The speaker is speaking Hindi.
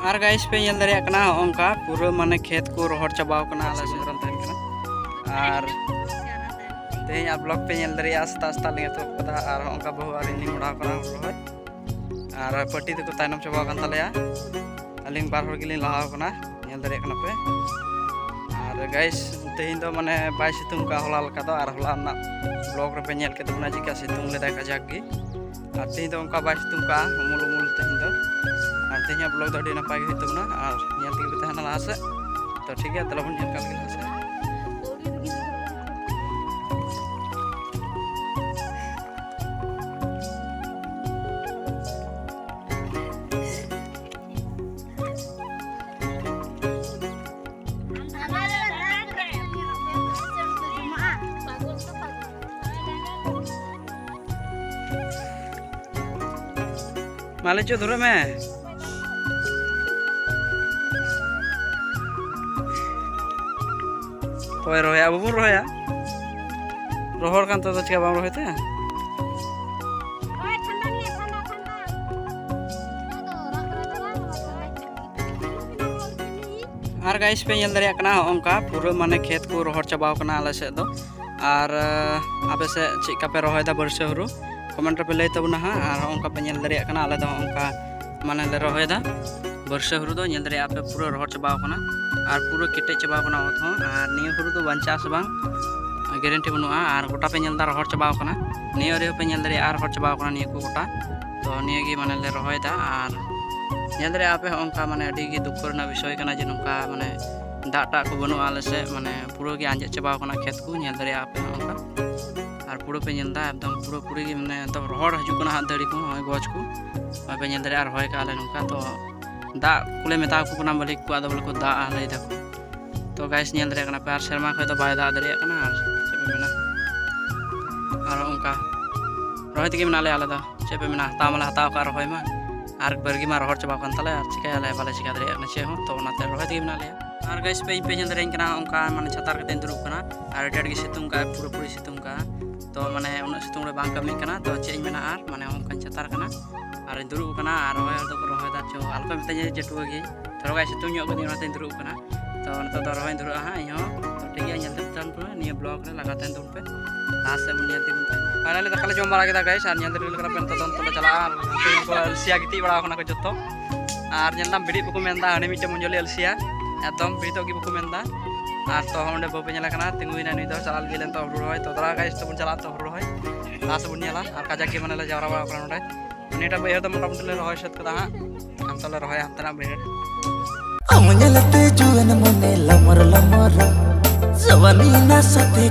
और गाइस पे नल दरिया कना ओंका पूरा माने खेत को रोहर चाबाव कना आला सुरन तहन कना और तेज आप ब्लॉग पे नल दरिया आस्ता आस्ता ले तो पता और ओंका बहु और इनी उड़ाव कना रोहय और पट्टी तो तायनम चाबाव कन तलेया अलिंग बार हर गिलिन लहाव कना नल दरिया कना पे और गाइस तेज दो माने बाय सितुंग का होला लका दो और होला ना ब्लॉग रे पे नल के तो बना जिका सितुंग ले दा कजाक गी और तेज दो ओंका बाय सितुंग का मुल मुल तेज दो और तेज ब्लॉग दो अडी नपाय गे तबना और नल के तहना लहा से तो ठीक है तला बन नल का लहा से माले चो धुरे में तो रोया बाबू रोया रोहर कान तो चिका बाम रोहते और गाइस पे नल दरिया कना ओंका पूरा माने खेत को रोहर चाबाव कना आले से दो और आपे से चिका पे रोहयदा बरसे हुरु कमेंट पे लई तबना हां और ओंका पे नल दरिया कना आले दो ओंका माने ले रोहयदा बरसे हुरु दो नल दरिया पे पूरा रोहर चाबाव कना और पूरा केटे चाबाव कना ओथ हो और नियो हुरु दो बंचा से बांग गारंटी बनुआ और गोटा पे नल दा रोहर चाबाव कना नियो रे पे नल दरिया और रोहर चाबाव कना नियो को गोटा तो नियो गी माने ले रोहयदा और नल दरिया पे ओंका माने अडी गी दुख करना विषय कना जे नोंका माने दाटा को बनुआ आले से माने पूरा गी आंजे चाबाव कना खेत को नल दरिया पे ओंका और पूरा पे नलदा एकदम पूरा पूरी गी माने एकदम रोहर हजू कना हाथ दड़ी को गज को पे नल दरिया रोहय का आले नोंका तो दा कुले मेता को कना मालिक को आदो बोले को दा आले दा तो गाइस नल दरिया कना पे शर्मा खय तो बाय दा दरिया कना और चेपे मेना और ओंका रोहय तगे मेना ले आले दा चेपे मेना तामला हताव का रोहय मा और बरगी मा रोहर चाबा कन तले और चिका आले बाले चिका दरिया कना चे हो तो ओनाते रोहय तगे मेना ले और गाइस पे नल दरिया कना ओंका माने छतार कते दुरुब कना और डेड गी सितुंग का पूरा पूरी सितुंग का तो माने उन सितुंग रे बांग कमी कना तो चे मेना और माने ओंका छतार कना और दुरुब कना और रोहय दो को रोहय दा चो अलका मते जेटुआ गी तो गाइस सितुंग ᱧᱚᱜ ᱜᱮ ᱚᱱᱟᱛᱮ दुरुब कना तो नतो दो रोहय दुरुब हा इहो तो ठीक है नल तन पे निया ब्लॉग रे लगा तन तुम पे लास्ट से बुनिया ती बुन फाइनली दाखले जम बारा केदा गाइस और नल दुरुब करा पेन तो तो चला और को अलसिया गिती बड़ा कना को जत्तो और नलदाम बिड़ी बको मेनदा हने मिटे मुंजली अलसिया एकदम बिड़ी तो गी बको मेनदा और तो हमडे बपे नेला कना तिंगुइना नुई दो चलाल गेलेन तो हुरु रोहय तो दरा गाइस तो बुन चला तो हुरु रोहय लास्ट बुन नेला और काजा के माने ला जावरा बड़ा कना नोडे नेटा बे तो मोटा मोटा ले रोहय सत कदा हा हम तो ले रोहय हम तना बे अमने लते जुवन मने लमर लमर जवानी ना सते